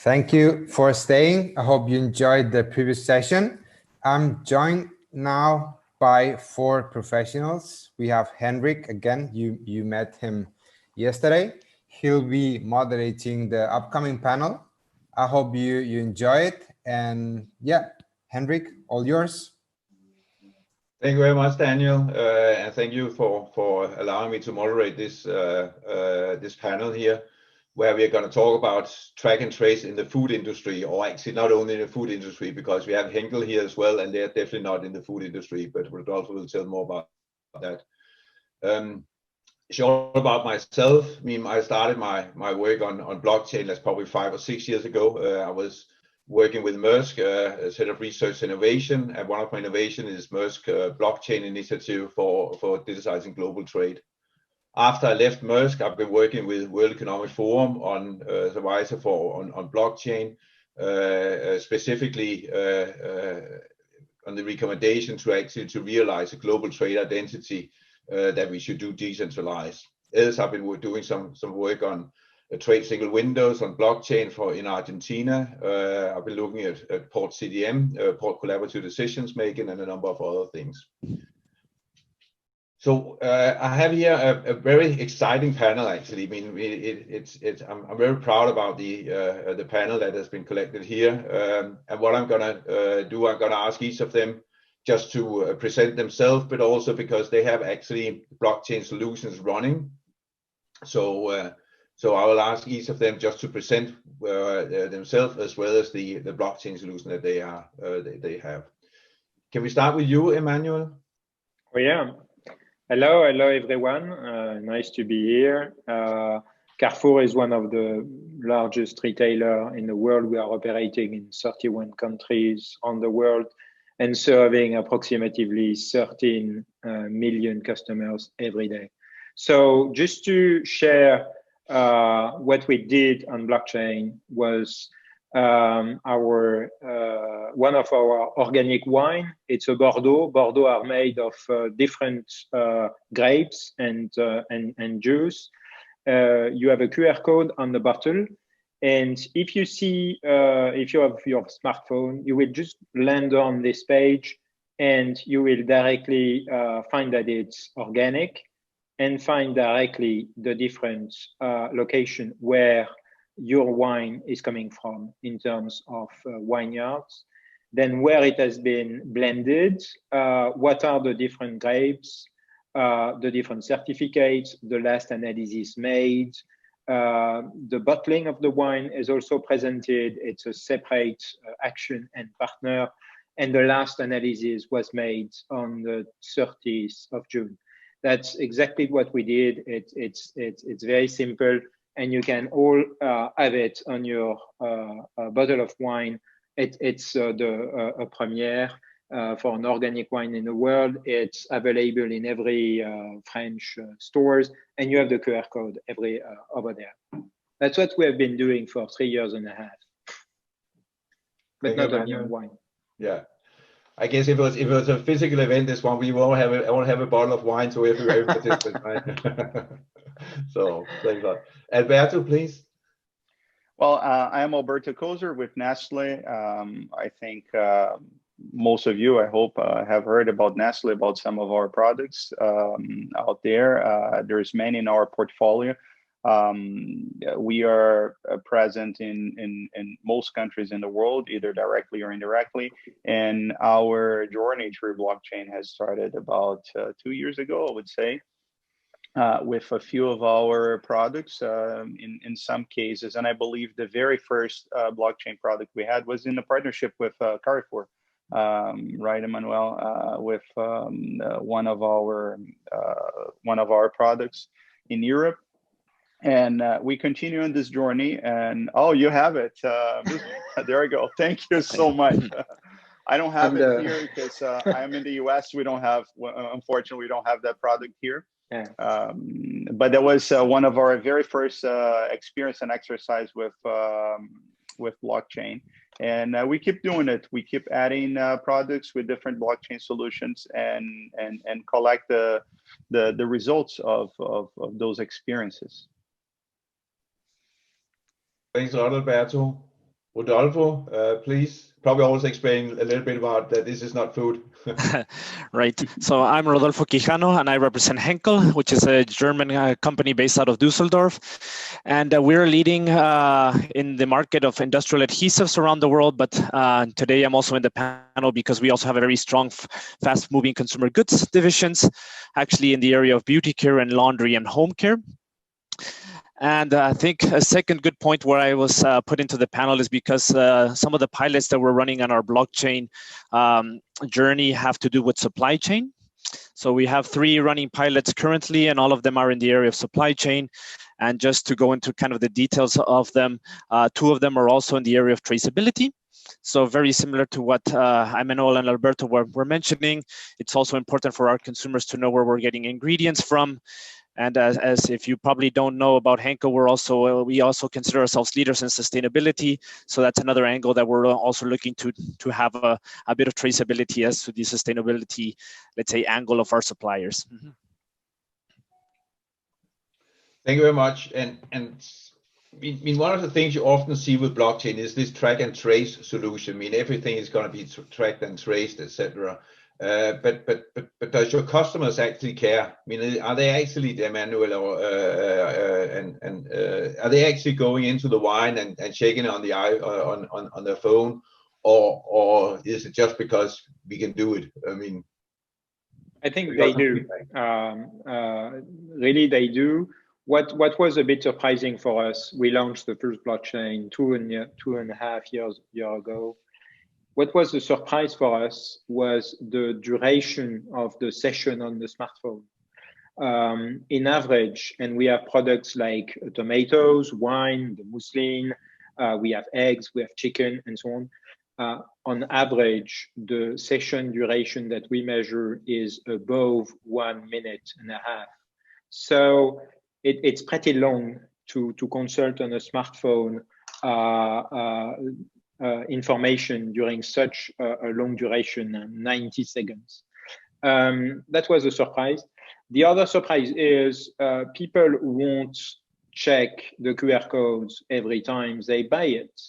Thank you for staying. I hope you enjoyed the previous session. I'm joined now by 4 professionals. We have Henrik again. You met him yesterday. He'll be moderating the upcoming panel. I hope you enjoy it. And yeah, Henrik, all yours. Thank you very much, Daniel, and thank you for allowing me to moderate this this panel here, where we are going to talk about track and trace in the food industry, or actually not only in the food industry, because we have Henkel here as well, and they're definitely not in the food industry, but Rodolfo will tell more about that. Short about myself, I started my work on blockchain, that's probably 5 or 6 years ago. I was working with Maersk as head of research innovation, and one of my innovations is Maersk blockchain initiative for digitizing global trade. After I left Maersk, I've been working with World Economic Forum on as advisor on blockchain, specifically on the recommendation to realize a global trade identity that we should do decentralized. Else, I've been doing some work on trade single windows on blockchain in Argentina. I've been looking at port CDM, port collaborative decisions making, and a number of other things. So I have here a very exciting panel. Actually, I'm very proud about the panel that has been collected here. And what I'm gonna do, I'm gonna ask each of them just to present themselves, but also because they have actually blockchain solutions running. So I will ask each of them just to present themselves as well as the blockchain solution that they have. Can we start with you, Emmanuel? Oh yeah. Hello everyone. Nice to be here. Carrefour is one of the largest retailers in the world. We are operating in 31 countries on the world and serving approximately 13 million customers every day. So just to share what we did on blockchain was one of our organic wine. It's a Bordeaux. Bordeaux are made of different grapes and juice. You have a QR code on the bottle, and if you see, if you have your smartphone, you will just land on this page, and you will directly find that it's organic, and find directly the different location where your wine is coming from in terms of vineyards, then where it has been blended, what are the different grapes, the different certificates, the last analysis made, the bottling of the wine is also presented. It's a separate action and partner, and the last analysis was made on the 30th of June. That's exactly what we did. It's very simple, and you can all have it on your bottle of wine. It's a premiere for an organic wine in the world. It's available in every French stores, and you have the QR code over there. That's what we have been doing for 3.5 years, but not only on wine. Yeah. I guess if it was a physical event, this one, we won't have a bottle of wine to every participant, right? So thanks a lot. Alberto, please. Well, I am Alberto Cozer with Nestlé. I think most of you, I hope, have heard about Nestlé, about some of our products out there. There's many in our portfolio. We are present in most countries in the world, either directly or indirectly. And our journey through blockchain has started about 2 years ago, I would say, with a few of our products in some cases. And I believe the very first blockchain product we had was in a partnership with Carrefour, right, Emmanuel, with one of our products in Europe. And we continue on this journey, and oh, you have it. There we go. Thank you so much. I don't have it here because I am in the US. We don't have, unfortunately, we don't have that product here. Yeah. But that was one of our very first experience and exercise with blockchain. And we keep doing it. We keep adding products with different blockchain solutions and collect the results of those experiences. Thanks a lot, Alberto. Rodolfo, please. Probably also explain a little bit about that this is not food. Right. So I'm Rodolfo Quijano, and I represent Henkel, which is a German company based out of Dusseldorf. And we're leading in the market of industrial adhesives around the world. But today I'm also in the panel because we also have a very strong, fast-moving consumer goods divisions, actually in the area of beauty care and laundry and home care. And I think a second good point where I was put into the panel is because some of the pilots that we're running on our blockchain journey have to do with supply chain. So we have 3 running pilots currently, and all of them are in the area of supply chain. And just to go into kind of the details of them, 2 of them are also in the area of traceability. So very similar to what Emmanuel and Alberto were mentioning. It's also important for our consumers to know where we're getting ingredients from. And as if you probably don't know about Henkel, we also consider ourselves leaders in sustainability. So that's another angle that we're also looking to have a bit of traceability as to the sustainability, let's say, angle of our suppliers. Mm-hmm. Thank you very much. And I mean, one of the things you often see with blockchain is this track and trace solution. I mean, everything is going to be tracked and traced, etc. But does your customers actually care? I mean, are they actually, Emmanuel, or are they actually going into the wine and checking on the on their phone, or is it just because we can do it? I mean, I think they do. Really, they do. What was a bit surprising for us, we launched the first blockchain 2.5 years ago. What was a surprise for us was the duration of the session on the smartphone. In average, and we have products like tomatoes, wine, the muslin, we have eggs, we have chicken, and so on average, the session duration that we measure is above 1.5 minutes. So it's pretty long to consult on a smartphone information during such a long duration, 90 seconds. That was a surprise. The other surprise is people won't check the QR codes every time they buy it.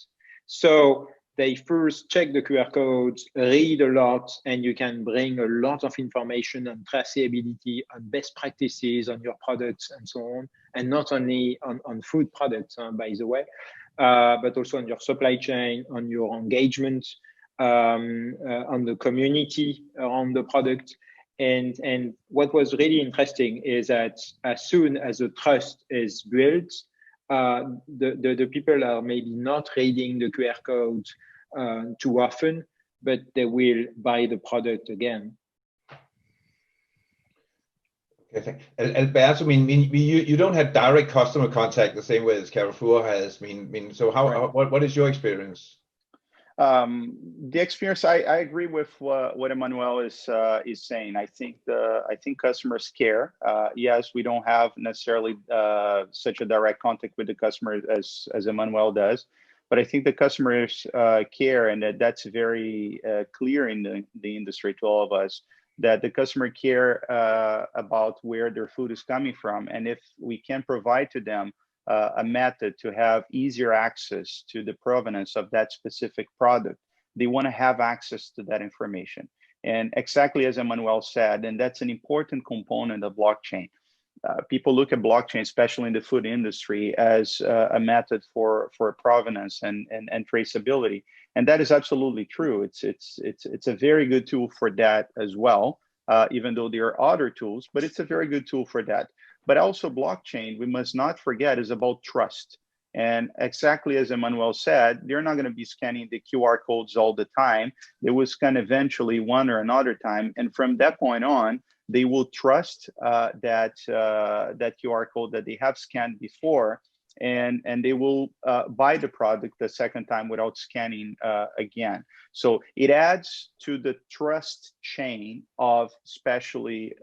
So they first check the QR codes, read a lot, and you can bring a lot of information on traceability, on best practices, on your products, and so on. And not only on food products, by the way, but also on your supply chain, on your engagement, on the community around the product. And what was really interesting is that as soon as the trust is built, the people are maybe not reading the QR code too often, but they will buy the product again. Okay, Alberto, I mean, you don't have direct customer contact the same way as Carrefour has. I mean, so what is your experience? The experience, I agree with what Emmanuel is saying. I think customers care. Yes, we don't have necessarily such a direct contact with the customer as Emmanuel does, but I think the customers care, and that's very clear in the industry to all of us, that the customer care about where their food is coming from, and if we can provide to them a method to have easier access to the provenance of that specific product, they want to have access to that information. And exactly as Emmanuel said, and that's an important component of blockchain. People look at blockchain, especially in the food industry, as a method for provenance and traceability, and that is absolutely true. It's a very good tool for that as well, even though there are other tools, but it's a very good tool for that. But also blockchain, we must not forget, is about trust. And exactly as Emmanuel said, they're not going to be scanning the QR codes all the time. They will scan eventually one or another time. And from that point on, they will trust that QR code that they have scanned before, and they will buy the product the second time without scanning again. So it adds to the trust chain of especially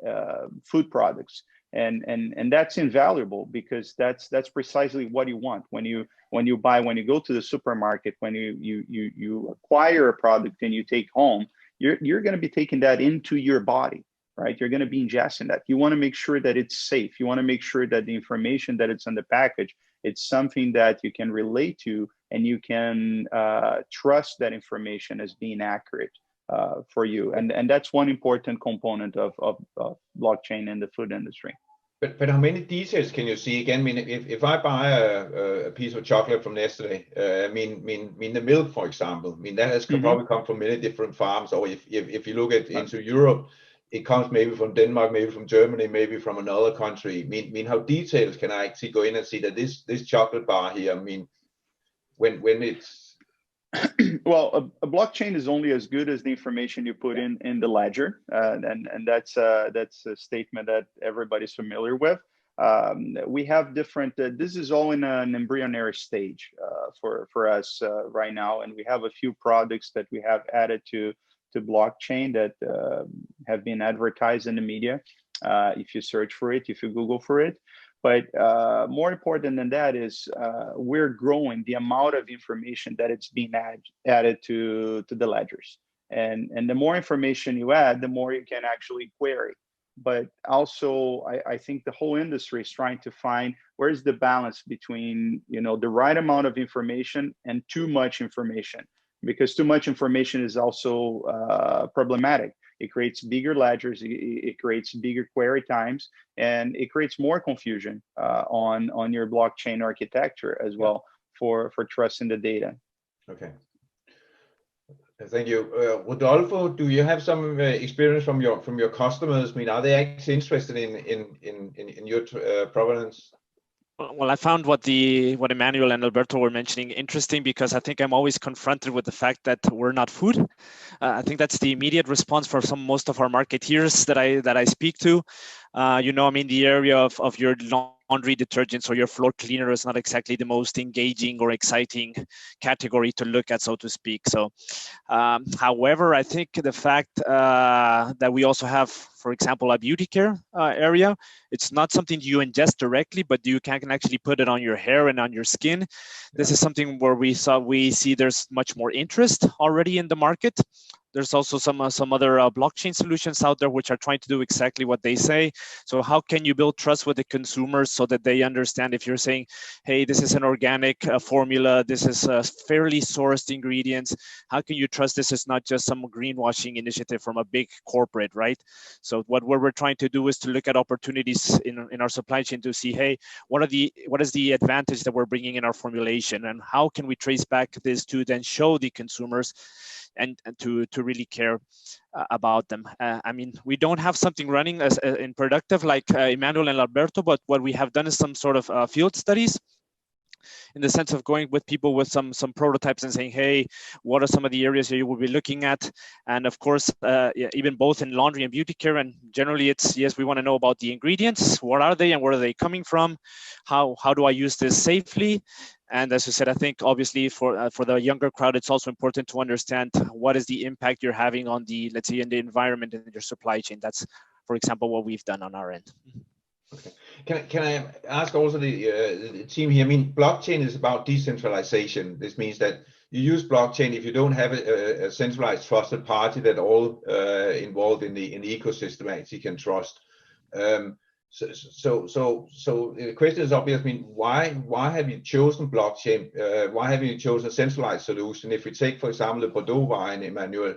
food products. And that's invaluable, because that's precisely what you want when you go to the supermarket, when you acquire a product and you take home, you're going to be taking that into your body, right? You're going to be ingesting that. You want to make sure that it's safe. You want to make sure that the information that it's on the package It's something that you can relate to, and you can trust that information as being accurate for you. And that's one important component of blockchain in the food industry. But how many details can you see? Again, I mean, if I buy a piece of chocolate from Nestlé, the milk, for example, that has probably come from many different farms. Or if you look into Europe, it comes maybe from Denmark, maybe from Germany, maybe from another country. How detailed can I actually go in and see that this chocolate bar here? When it's well, a blockchain is only as good as the information you put in the ledger, and that's a statement that everybody's familiar with. We have different. This is all in an embryonic stage for us right now, and we have a few products that we have added to blockchain that have been advertised in the media. If you search for it, if you Google for it. But more important than that is we're growing the amount of information that it's being added to the ledgers. And the more information you add, the more you can actually query. But also, I think the whole industry is trying to find where's the balance between the right amount of information and too much information, because too much information is also problematic. It creates bigger ledgers, it creates bigger query times, and it creates more confusion on your blockchain architecture as well for trusting the data. Okay. Thank you. Rodolfo, do you have some experience from your customers? Are they actually interested in your provenance? Well, I found what Emmanuel and Alberto were mentioning interesting, because I think I'm always confronted with the fact that we're not food. I think that's the immediate response for most of our marketeers that I speak to. The area of your laundry detergents or your floor cleaner is not exactly the most engaging or exciting category to look at, so to speak. So, however, I think the fact that we also have, for example, a beauty care area, it's not something you ingest directly, but you can actually put it on your hair and on your skin. This is something where we see there's much more interest already in the market. There's also some other blockchain solutions out there which are trying to do exactly what they say. So how can you build trust with the consumers so that they understand if you're saying, hey, this is an organic formula, this is fairly sourced ingredients, how can you trust this is not just some greenwashing initiative from a big corporate, right? So what we're trying to do is to look at opportunities in our supply chain to see, hey, what is the advantage that we're bringing in our formulation, and how can we trace back this to then show the consumers and to really care about them. We don't have something running as in productive like Emmanuel and Alberto, but what we have done is some sort of field studies, in the sense of going with people with some prototypes and saying, hey, what are some of the areas you will be looking at? And of course, even both in laundry and beauty care, and generally it's, yes, we want to know about the ingredients, what are they and where are they coming from? How do I use this safely? And as you said, I think obviously for the younger crowd, it's also important to understand what is the impact you're having on the, let's say, in the environment and your supply chain. That's, for example, what we've done on our end. Okay. Can I ask also the team here? Blockchain is about decentralization. This means that you use blockchain if you don't have a centralized trusted party that all involved in the ecosystem actually can trust. So the question is obvious. Why have you chosen blockchain? Why have you chosen a centralized solution? If we take, for example, the Bordeaux wine, Emmanuel,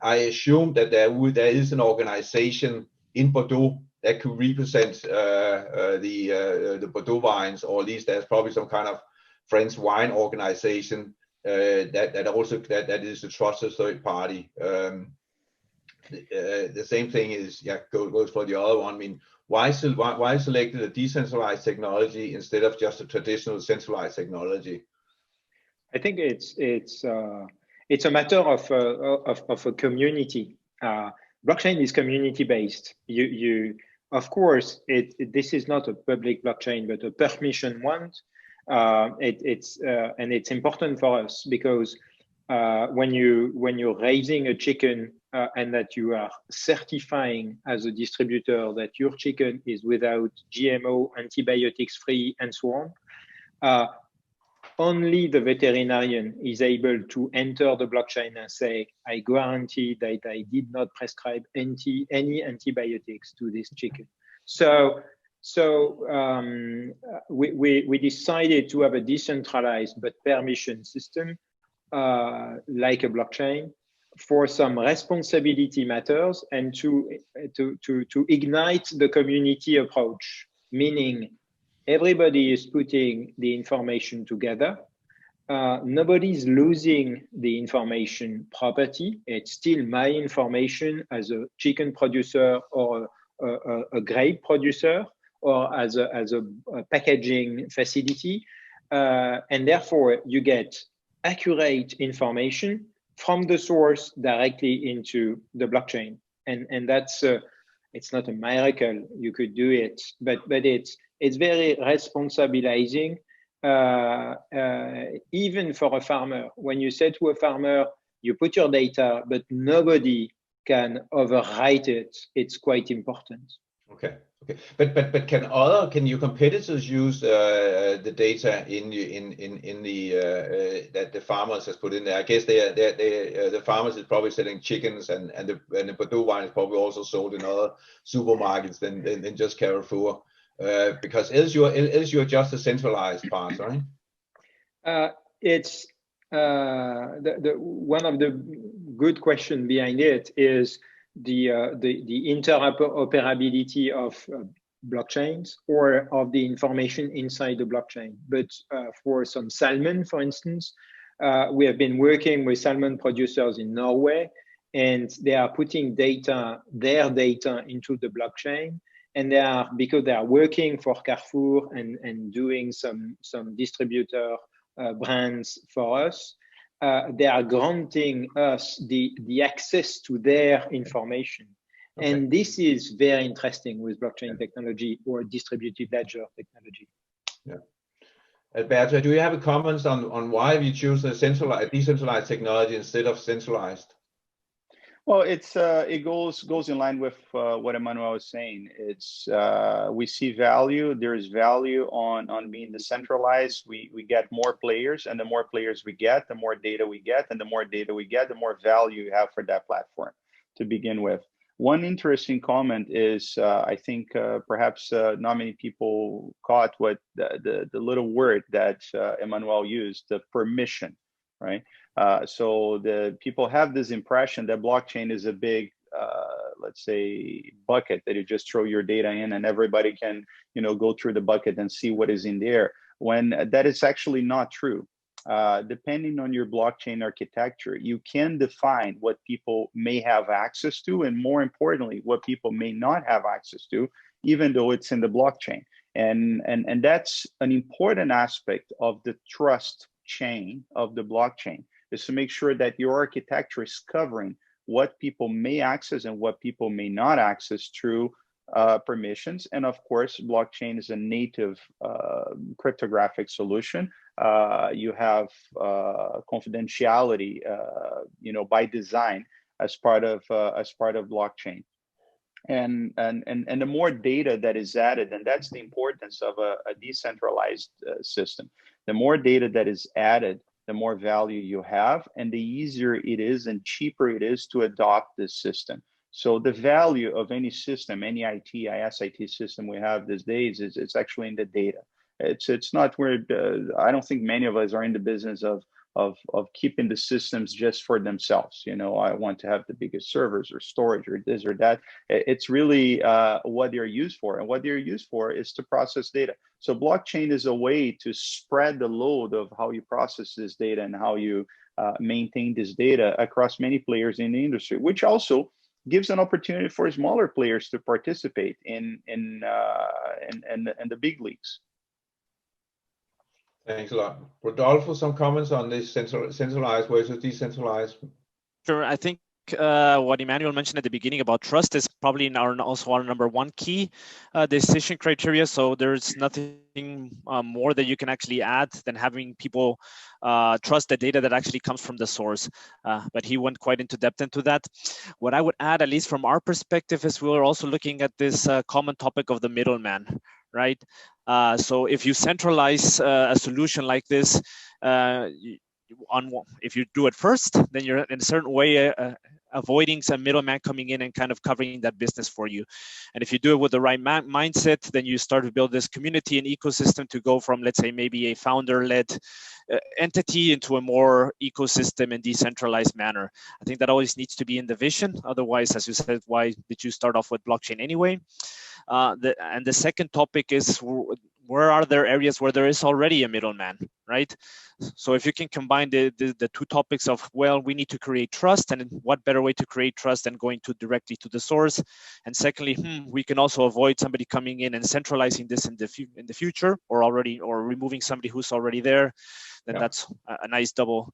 I assume that there is an organization in Bordeaux that could represent the Bordeaux wines, or at least there's probably some kind of French wine organization that is a trusted third party. The same thing is goes for the other one. Why selected a decentralized technology instead of just a traditional centralized technology? I think it's a matter of a community. Blockchain is community based. Of course, this is not a public blockchain, but a permission one. And it's important for us because when you're raising a chicken and that you are certifying as a distributor that your chicken is without GMO, antibiotics free, and so on, only the veterinarian is able to enter the blockchain and say, I guarantee that I did not prescribe any antibiotics to this chicken. So So we decided to have a decentralized but permission system like a blockchain for some responsibility matters and to ignite the community approach, meaning everybody is putting the information together. Nobody's losing the information property. It's still my information as a chicken producer or a grape producer or as a packaging facility. And therefore you get accurate information from the source directly into the blockchain. And that's, it's not a miracle, you could do it, but it's very responsibilizing. Even for a farmer, when you say to a farmer, you put your data, but nobody can overwrite it, it's quite important. Okay. Okay. But can your competitors use the data in the that the farmers has put in there? I guess the farmers is probably selling chickens, and the Bordeaux wine is probably also sold in other supermarkets than just Carrefour. Because else you're just a centralized part, right? It's one of the good questions behind it is the interoperability of blockchains or of the information inside the blockchain. But for some salmon, for instance, we have been working with salmon producers in Norway, and they are putting their data into the blockchain. And because they are working for Carrefour and doing some distributor brands for us, they are granting us the access to their information. Okay. And this is very interesting with blockchain technology or distributed ledger technology. Yeah. Alberto, do you have a comments on why you choose a decentralized technology instead of centralized? Well, it goes in line with what Emmanuel was saying. It's we see value. There is value on being decentralized. We get more players, and the more players we get, the more data we get, and the more data we get, the more value you have for that platform to begin with. One interesting comment is I think perhaps not many people caught what the little word that Emmanuel used, the permission, right? So the people have this impression that blockchain is a big, let's say, bucket that you just throw your data in and everybody can, go through the bucket and see what is in there, when that is actually not true. Depending on your blockchain architecture, you can define what people may have access to, and more importantly, what people may not have access to, even though it's in the blockchain. And that's an important aspect of the trust chain of the blockchain, is to make sure that your architecture is covering what people may access and what people may not access through permissions. And of course, blockchain is a native cryptographic solution. You have confidentiality, by design as part of blockchain. And the more data that is added, and that's the importance of a decentralized system. The more data that is added, the more value you have, and the easier it is and cheaper it is to adopt this system. So the value of any system, any IS/IT system we have these days it's actually in the data. It's not where I don't think many of us are in the business of keeping the systems just for themselves. I want to have the biggest servers or storage or this or that. It's really what they're used for, and what they're used for is to process data. So blockchain is a way to spread the load of how you process this data and how you maintain this data across many players in the industry, which also gives an opportunity for smaller players to participate in the big leagues. Thanks a lot. Rodolfo, some comments on this centralized versus decentralized? Sure. I think what Emmanuel mentioned at the beginning about trust is probably also our number one key decision criteria. So there's nothing more that you can actually add than having people trust the data that actually comes from the source. But he went quite into depth into that. What I would add, at least from our perspective, is we were also looking at this common topic of the middleman, right? So if you centralize a solution like this, if you do it first, then you're in a certain way avoiding some middleman coming in and kind of covering that business for you. And if you do it with the right mindset, then you start to build this community and ecosystem to go from, let's say, maybe a founder-led entity into a more ecosystem and decentralized manner. I think that always needs to be in the vision. Otherwise, as you said, why did you start off with blockchain anyway? And the second topic is, where are there areas where there is already a middleman, right? So if you can combine the two topics of, well, we need to create trust, and what better way to create trust than going directly to the source? And secondly, we can also avoid somebody coming in and centralizing this in the future, or removing somebody who's already there. Then that's a nice double.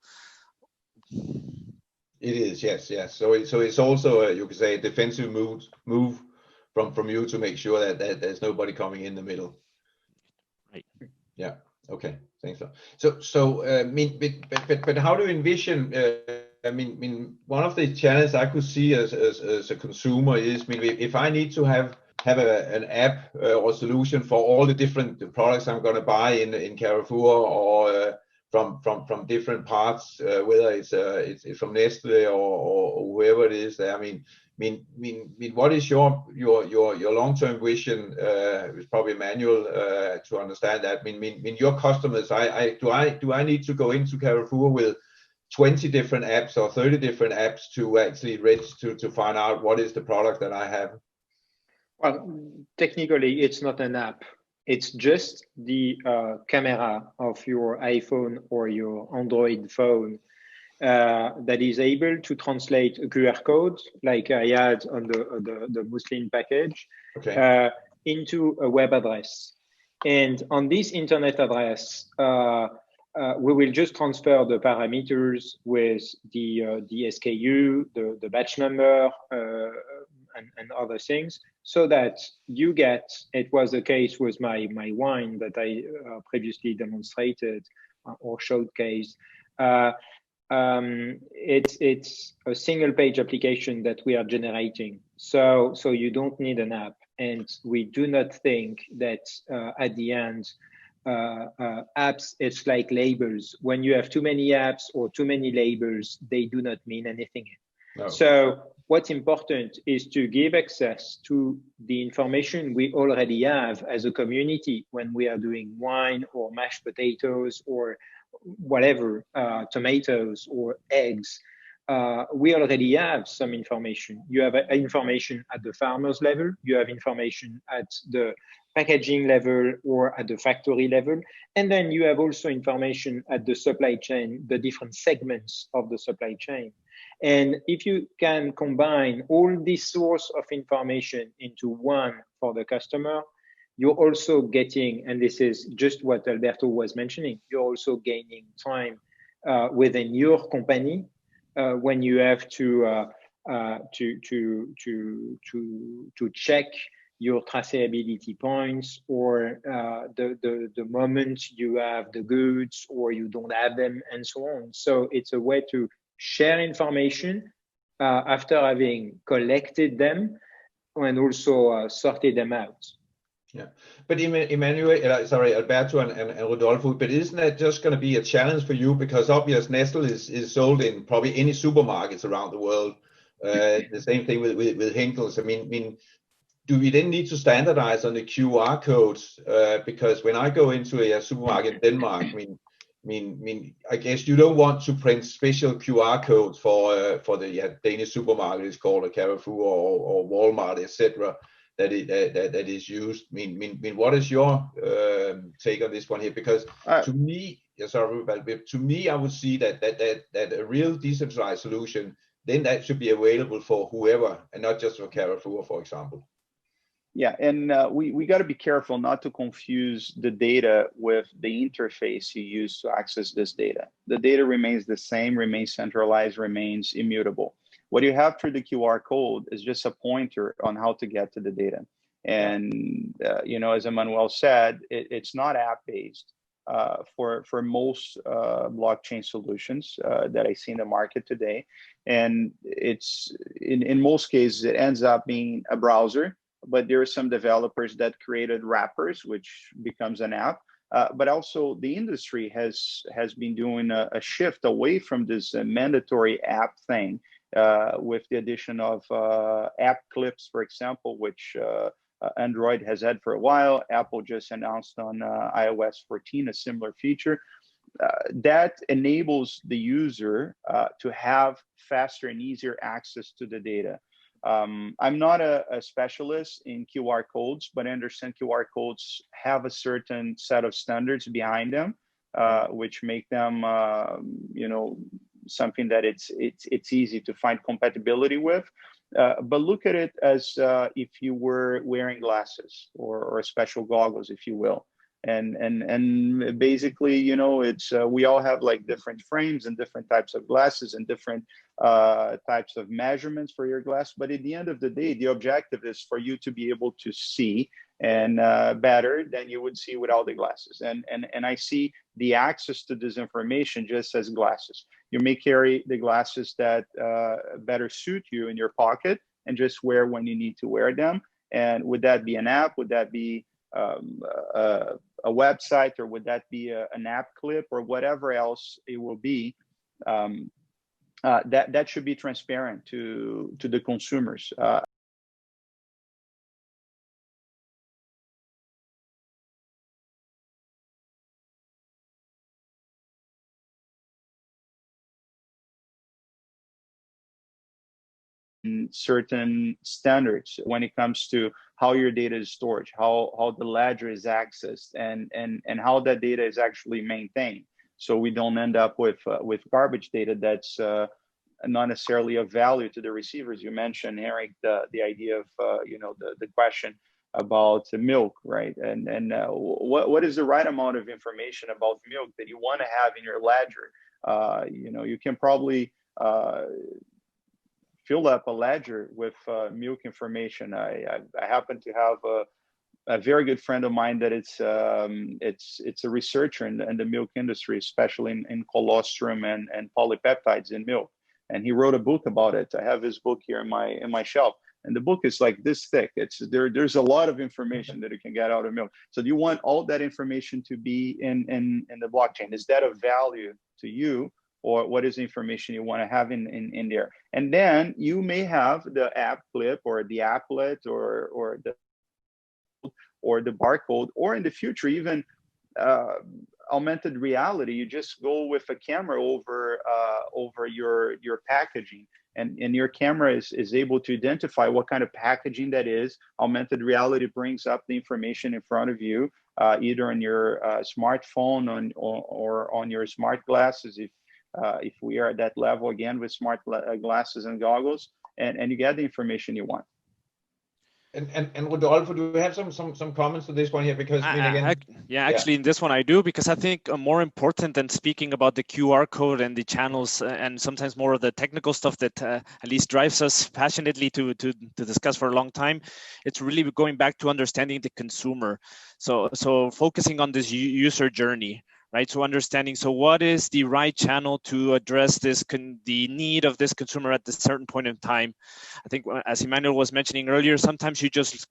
It is, yes. So it's also you could say a defensive move from you to make sure that there's nobody coming in the middle. Right. Yeah. Okay. Thanks. So but how do you envision? One of the challenges I could see as a consumer is, if I need to have an app or solution for all the different products I'm going to buy in Carrefour, or from different parts, whether it's from Nestlé or whoever it is. What is your long-term vision? It's probably Emmanuel to understand that. Your customers. Do I need to go into Carrefour with 20 different apps or 30 different apps to actually register to find out what is the product that I have? Well, technically, it's not an app. It's just the camera of your iPhone or your Android phone that is able to translate a QR code, like I had on the Muslin package, into a web address. And on this internet address, we will just transfer the parameters with the SKU, the batch number, and other things, so that you get, it was the case with my wine that I previously demonstrated or showcased. It's a single page application that we are generating. So you don't need an app. And we do not think that at the end, apps, it's like labels. When you have too many apps or too many labels, they do not mean anything. No. So what's important is to give access to the information we already have as a community when we are doing wine or mashed potatoes or whatever, tomatoes or eggs. We already have some information. You have information at the farmer's level, you have information at the packaging level or at the factory level, and then you have also information at the supply chain, the different segments of the supply chain. And if you can combine all this source of information into one for the customer, you're also getting, and this is just what Alberto was mentioning, you're also gaining time within your company when you have to check your traceability points, or the moment you have the goods or you don't have them, and so on. So it's a way to share information after having collected them and also sorted them out. Yeah, but Emmanuel, sorry, Alberto and Rodolfo, but isn't that just going to be a challenge for you? Because obviously Nestlé is sold in probably any supermarkets around the world. The same thing with Henkel. Do we then need to standardize on the QR codes? Because when I go into a supermarket in Denmark, I guess you don't want to print special QR codes for the Danish supermarket, it's called a Carrefour or Walmart, etc. That is used. What is your take on this one here? Because to me, I would see that a real decentralized solution, then that should be available for whoever, and not just for Carrefour, for example. Yeah, and we got to be careful not to confuse the data with the interface you use to access this data. The data remains the same, remains centralized, remains immutable. What you have through the QR code is just a pointer on how to get to the data. And, as Emmanuel said, it's not app-based for most blockchain solutions that I see in the market today. And it's, in most cases, it ends up being a browser, but there are some developers that created wrappers, which becomes an app. But also the industry has been doing a shift away from this mandatory app thing with the addition of app clips, for example, which Android has had for a while. Apple just announced on iOS 14 a similar feature. That enables the user to have faster and easier access to the data. I'm not a specialist in QR codes, but I understand QR codes have a certain set of standards behind them, which make them, something that it's easy to find compatibility with. But look at it as if you were wearing glasses or special goggles, if you will. And basically, it's we all have like different frames and different types of glasses and different types of measurements for your glass. But at the end of the day, the objective is for you to be able to see and better than you would see without the glasses. And I see the access to this information just as glasses. You may carry the glasses that better suit you in your pocket and just wear when you need to wear them. And would that be an app? Would that be a website, or would that be an app clip, or whatever else it will be? That should be transparent to the consumers. Certain standards when it comes to how your data is stored, how the ledger is accessed, and how that data is actually maintained, so we don't end up with garbage data that's not necessarily of value to the receivers. You mentioned, Henrik, the idea of the question about milk, right? And what is the right amount of information about milk that you want to have in your ledger? You can probably fill up a ledger with milk information. I happen to have a very good friend of mine that it's a researcher in the milk industry, especially in colostrum and polypeptides in milk. And he wrote a book about it. I have his book here in my shelf. And the book is like this thick. There's a lot of information that you can get out of milk. So do you want all that information to be in the blockchain? Is that of value to you? Or what is the information you want to have in there? And then you may have the app clip or the applet or the barcode, or in the future even augmented reality. You just go with a camera over your packaging, and your camera is able to identify what kind of packaging that is. Augmented reality brings up the information in front of you, either on your smartphone or on your smart glasses, if we are at that level again with smart glasses and goggles, and you get the information you want. And Rodolfo, do we have some comments to this one here? Because actually in this one I do, because I think more important than speaking about the QR code and the channels and sometimes more of the technical stuff that at least drives us passionately to discuss for a long time, it's really going back to understanding the consumer. So focusing on this user journey, right? So understanding, so what is the right channel to address the need of this consumer at this certain point in time? I think, as Emmanuel was mentioning earlier, sometimes you just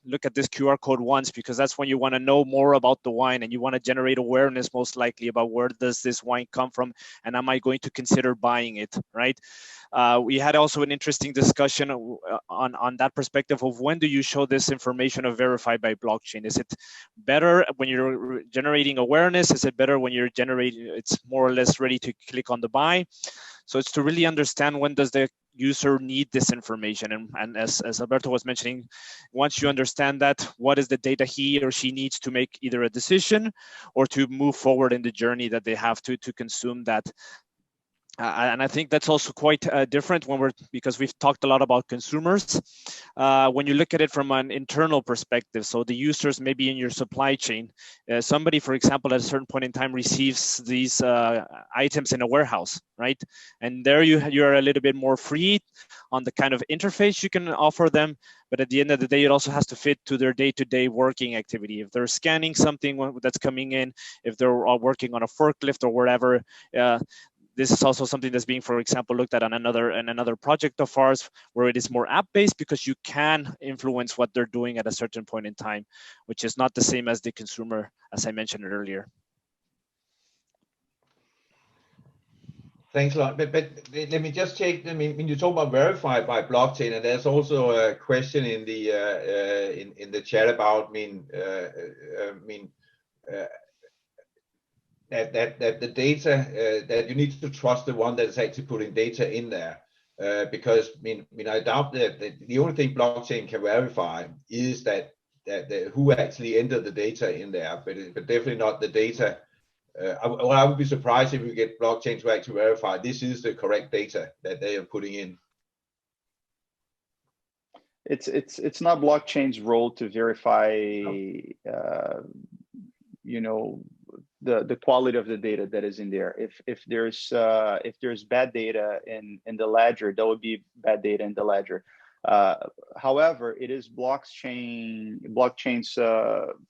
look at this QR code once because that's when you want to know more about the wine and you want to generate awareness, most likely, about where does this wine come from and am I going to consider buying it, right? We had also an interesting discussion on that perspective of when do you show this information of verified by blockchain? Is it better when you're generating awareness? Is it better when you're it's more or less ready to click on the buy? So it's to really understand when does the user need this information. And as Alberto was mentioning, once you understand that, what is the data he or she needs to make either a decision or to move forward in the journey that they have to consume that. And I think that's also quite different because we've talked a lot about consumers. When you look at it from an internal perspective, so the users maybe in your supply chain, somebody, for example, at a certain point in time receives these items in a warehouse, right? And there you're a little bit more free on the kind of interface you can offer them. But at the end of the day, it also has to fit to their day-to-day working activity. If they're scanning something that's coming in, if they're working on a forklift or whatever, this is also something that's being, for example, looked at on another project of ours, where it is more app-based because you can influence what they're doing at a certain point in time, which is not the same as the consumer, as I mentioned earlier. Thanks a lot. But let me just take. I mean, when you talk about verified by blockchain, and there's also a question in the chat about that the data that you need to trust the one that is actually putting data in there, because I doubt that the only thing blockchain can verify is that who actually entered the data in there, but definitely not the data. I would be surprised if we get blockchain to actually verify this is the correct data that they are putting in. It's not blockchain's role to verify, the quality of the data that is in there. If there's bad data in the ledger, there will be bad data in the ledger. However, it is blockchain's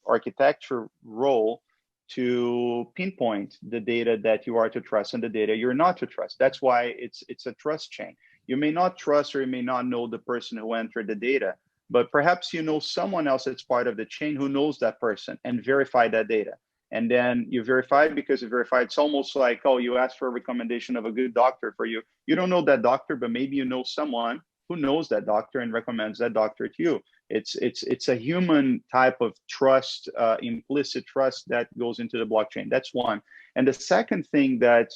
architecture role to pinpoint the data that you are to trust and the data you're not to trust. That's why it's a trust chain. You may not trust or you may not know the person who entered the data, but perhaps you know someone else that's part of the chain who knows that person and verify that data. And then you verify because you verify. It's almost like, oh, you ask for a recommendation of a good doctor for you. You don't know that doctor, but maybe you know someone who knows that doctor and recommends that doctor to you. It's a human type of trust, implicit trust that goes into the blockchain. That's one. And the second thing that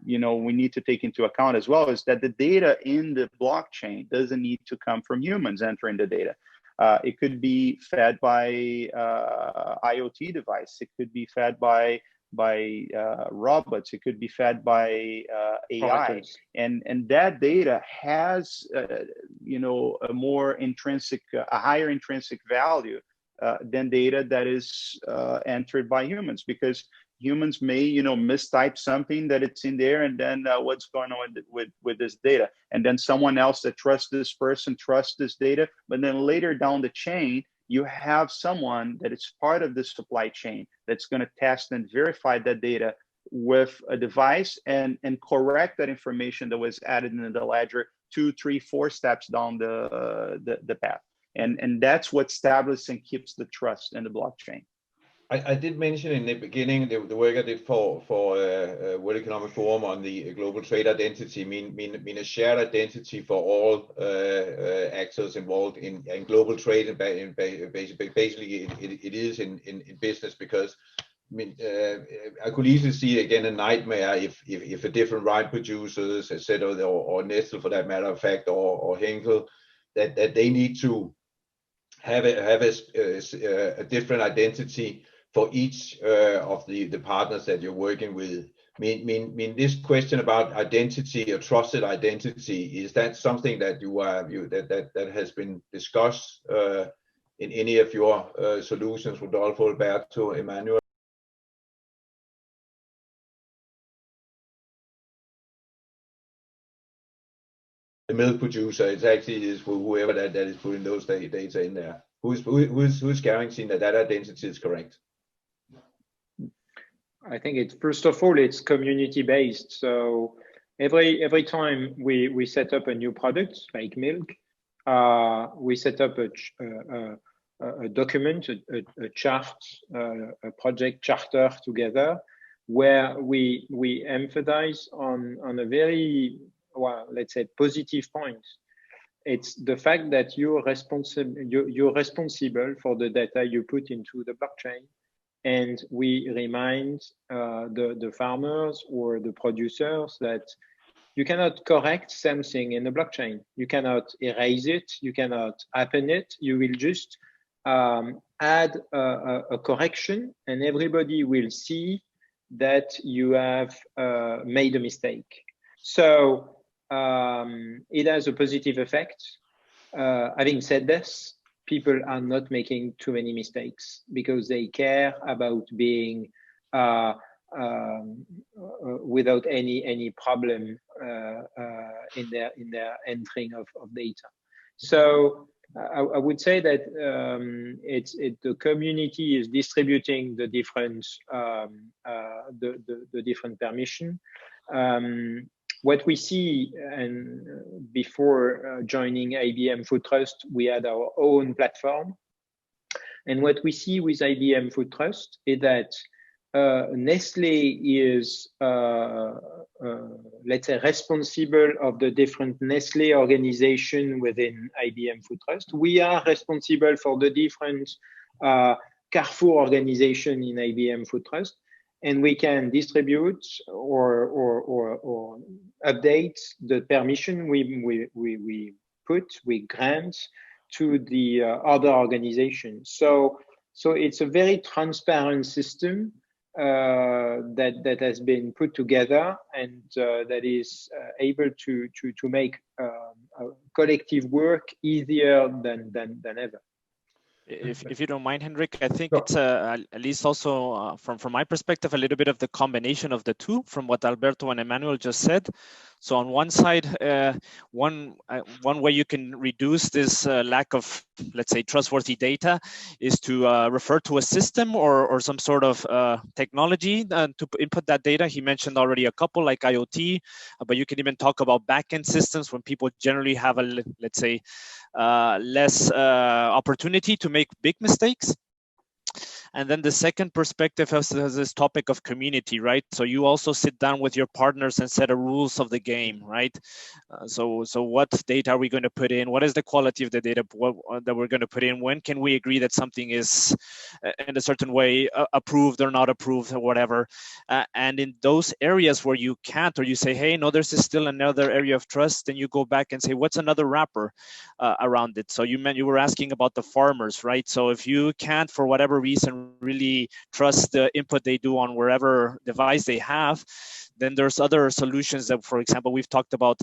we need to take into account as well is that the data in the blockchain doesn't need to come from humans entering the data. It could be fed by IoT device. It could be fed by robots. It could be fed by AI, and that data has a more intrinsic, a higher intrinsic value than data that is entered by humans, because humans may mistype something that it's in there, and then what's going on with this data, and then someone else that trusts this person trusts this data, but then later down the chain you have someone that is part of the supply chain that's going to test and verify that data with a device and correct that information that was added in the ledger 2, 3, 4 steps down the path, and that's what establishes and keeps the trust in the blockchain. I did mention in the beginning the work I did for World Economic Forum on the global trade identity, mean a shared identity for all actors involved in global trade, and basically it is in business, because I could easily see again a nightmare if a different wine producers, etc., or Nestlé for that matter of fact, or Henkel, that they need to have a different identity for each of the partners that you're working with. This question about identity or trusted identity, is that something that that has been discussed in any of your solutions, Rodolfo, Alberto, Emmanuel? The milk producer, it actually is whoever that is putting those data in there. Who's guaranteeing that identity is correct? I think it's, first of all, it's community based. So every time we set up a new product like milk, we set up a document, a chart, a project charter together, where we emphasize on a very, well, let's say, positive point. It's the fact that you're responsible for the data you put into the blockchain. And we remind the farmers or the producers that you cannot correct something in the blockchain. You cannot erase it. You cannot append it. You will just add a correction, and everybody will see that you have made a mistake. So it has a positive effect. Having said this, people are not making too many mistakes because they care about being without any problem in their entering of data. So I would say that the community is distributing the different the different permission. What we see, and before joining IBM Food Trust, we had our own platform. And what we see with IBM Food Trust is that Nestlé is, let's say, responsible of the different Nestlé organization within IBM Food Trust. We are responsible for the different Carrefour organization in IBM Food Trust, and we can distribute or update the permission we grant to the other organizations. So it's a very transparent system that has been put together, and that is able to make collective work easier than ever. If you don't mind, Henrik, I think it's at least also from my perspective a little bit of the combination of the two from what Alberto and Emmanuel just said. So on one side, one way you can reduce this lack of, let's say, trustworthy data is to refer to a system or some sort of technology to input that data. He mentioned already a couple like IoT, but you can even talk about backend systems when people generally have a, let's say, less opportunity to make big mistakes. And then the second perspective has this topic of community, right? So you also sit down with your partners and set a rules of the game, right? So what data are we going to put in? What is the quality of the data that we're going to put in? When can we agree that something is in a certain way approved or not approved or whatever? And in those areas where you can't, or you say, hey, no, there's still another area of trust, then you go back and say, what's another wrapper around it? So you were asking about the farmers, right? So if you can't, for whatever reason, really trust the input they do on wherever device they have, then there's other solutions that, for example, we've talked about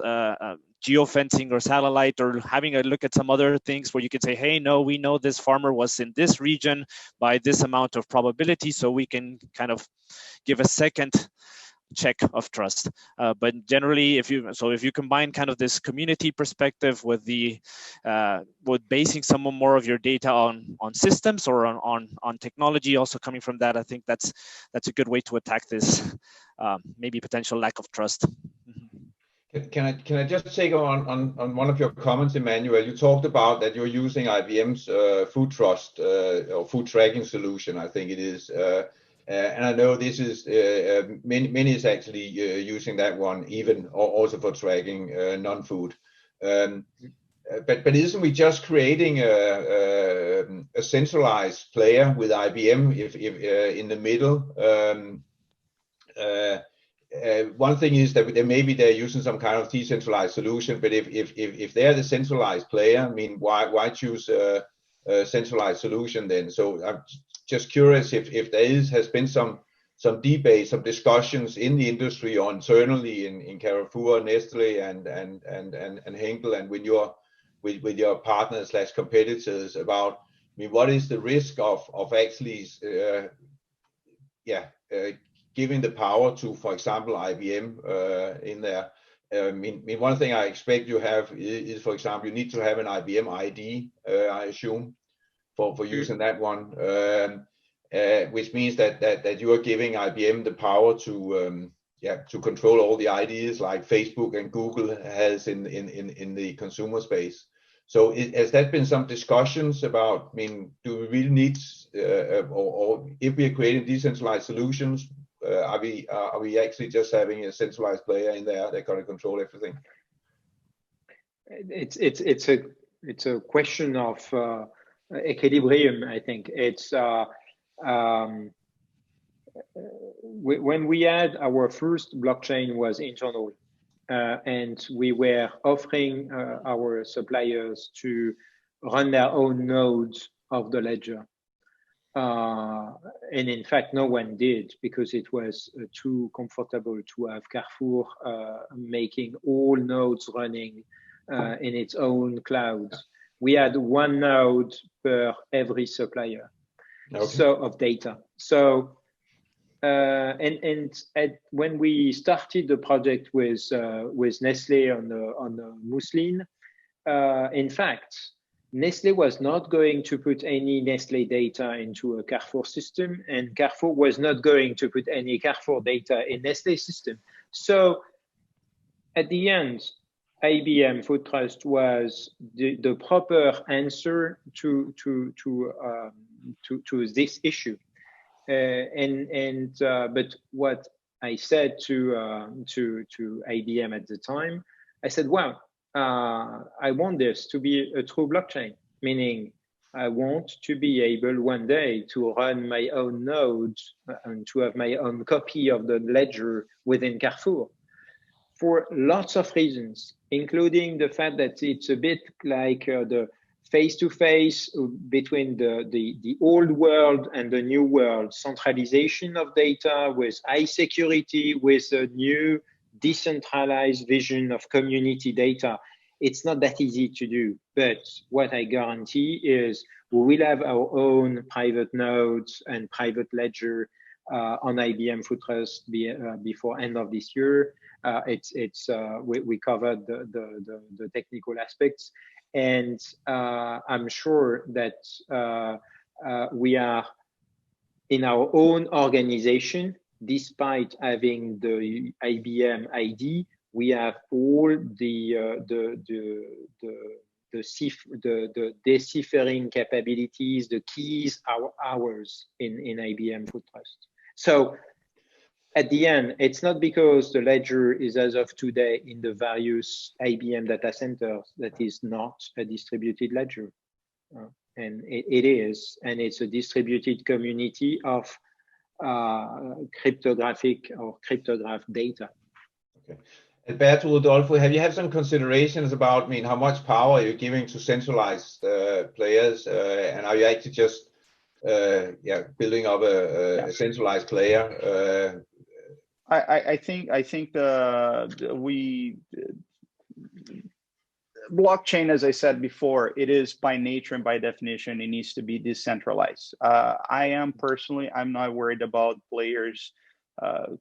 geofencing or satellite, or having a look at some other things where you can say, hey, no, we know this farmer was in this region by this amount of probability, so we can kind of give a second check of trust. But generally, if you combine kind of this community perspective with with basing some more of your data on systems or on technology, also coming from that, I think that's a good way to attack this maybe potential lack of trust. Can I just take on one of your comments, Emmanuel? You talked about that you're using IBM's food trust or food tracking solution, I think it is. And I know this is many is actually using that one, even also for tracking non-food. But isn't we just creating a centralized player with IBM if in the middle? One thing is that maybe they're using some kind of decentralized solution, but if they're the centralized player, I mean, why choose a centralized solution then? So I'm just curious if there has been some debate, some discussions in the industry or internally in Carrefour, Nestlé, and Henkel, and with your partners / competitors about, I mean, what is the risk of actually giving the power to, for example, IBM in there? I mean, one thing I expect you have is, for example, you need to have an IBM ID, I assume, for using that one, which means that you are giving IBM the power to control all the IDs like Facebook and Google has in the consumer space. So has that been some discussions about, I mean, do we really need, or if we are creating decentralized solutions, are we actually just having a centralized player in there that going to control everything? It's a question of equilibrium. I think it's when we had our first blockchain was internal, and we were offering our suppliers to run their own nodes of the ledger. And in fact, no one did, because it was too comfortable to have Carrefour making all nodes running in its own cloud. We had one node per every supplier, so of data. So when we started the project with Nestlé on the muslin, in fact, Nestlé was not going to put any Nestlé data into a Carrefour system, and Carrefour was not going to put any Carrefour data in Nestlé system. So at the end, IBM Food Trust was the proper answer to this issue. But what I said to IBM at the time, I said, well, I want this to be a true blockchain, meaning I want to be able one day to run my own nodes and to have my own copy of the ledger within Carrefour, for lots of reasons, including the fact that it's a bit like the face-to-face between the old world and the new world, centralization of data with high security, with a new decentralized vision of community data. It's not that easy to do, but what I guarantee is we will have our own private nodes and private ledger on IBM Food Trust before end of this year. We covered the technical aspects, and I'm sure that we are in our own organization, despite having the IBM ID, we have all the deciphering capabilities, the keys are ours in IBM Food Trust. So at the end, it's not because the ledger is as of today in the various IBM data centers that is not a distributed ledger. And it is, and it's a distributed community of cryptographic or cryptographed data. Okay. Alberto, Rodolfo, have you had some considerations about, how much power you're giving to centralized players, and are you actually just building up a centralized player? I think blockchain, as I said before, it is by nature and by definition, it needs to be decentralized. I'm not worried about players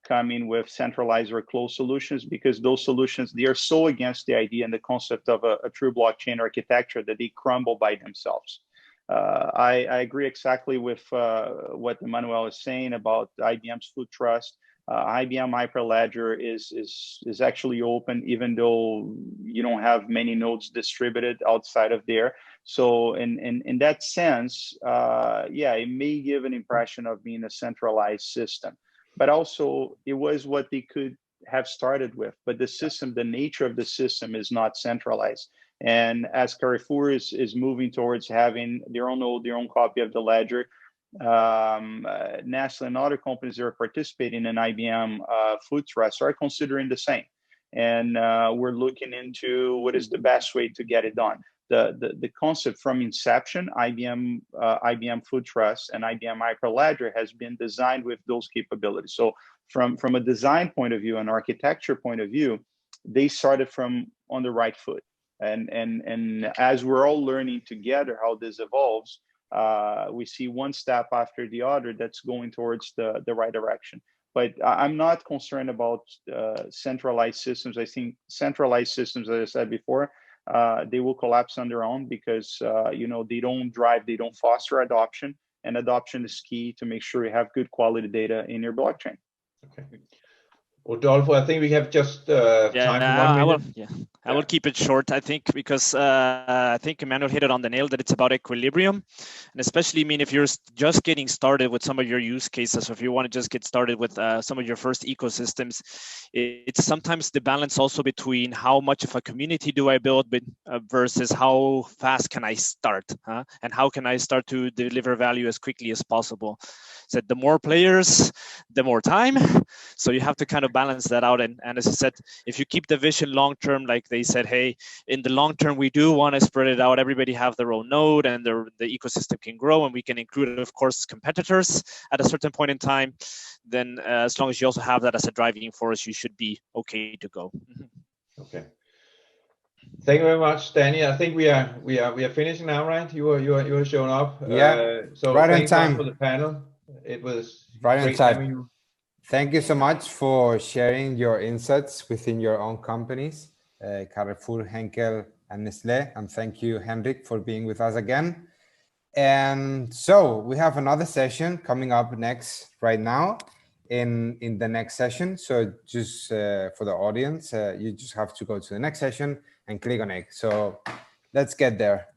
coming with centralized or closed solutions, because those solutions, they are so against the idea and the concept of a true blockchain architecture that they crumble by themselves. I agree exactly with what Emmanuel is saying about IBM's Food Trust. IBM Hyperledger is actually open, even though you don't have many nodes distributed outside of there. So in that sense, it may give an impression of being a centralized system, but also it was what they could have started with. But the system, the nature of the system is not centralized. And as Carrefour is moving towards having their own node, their own copy of the ledger, Nestlé and other companies that are participating in IBM Food Trust are considering the same. And we're looking into what is the best way to get it done. The concept from inception, IBM Food Trust and IBM Hyperledger has been designed with those capabilities. So from a design point of view, an architecture point of view, they started on the right foot. And as we're all learning together how this evolves, we see one step after the other that's going towards the right direction. But I'm not concerned about centralized systems. I think centralized systems, as I said before, they will collapse on their own, because they don't foster adoption, and adoption is key to make sure you have good quality data in your blockchain. Okay. Rodolfo, I think we have just time for 1 minute. I will keep it short, I think, because I think Emmanuel hit it on the nail that it's about equilibrium. And especially, if you're just getting started with some of your use cases, or if you want to just get started with some of your first ecosystems, it's sometimes the balance also between how much of a community do I build versus how fast can I start, and how can I start to deliver value as quickly as possible. So the more players, the more time. So you have to kind of balance that out. And as I said, if you keep the vision long-term, like they said, hey, in the long term, we do want to spread it out. Everybody have their own node, and the ecosystem can grow, and we can include, of course, competitors at a certain point in time. Then as long as you also have that as a driving force, you should be okay to go. Okay. Thank you very much, Danny. I think we are finishing now, right? You are showing up. Yeah. So right thanks on time for the panel. It was right on great time. having you. Thank you so much for sharing your insights within your own companies, Carrefour, Henkel, and Nestlé. And thank you, Henrik, for being with us again. And so we have another session coming up right now in the next session. So just for the audience, you just have to go to the next session and click on it. So let's get there.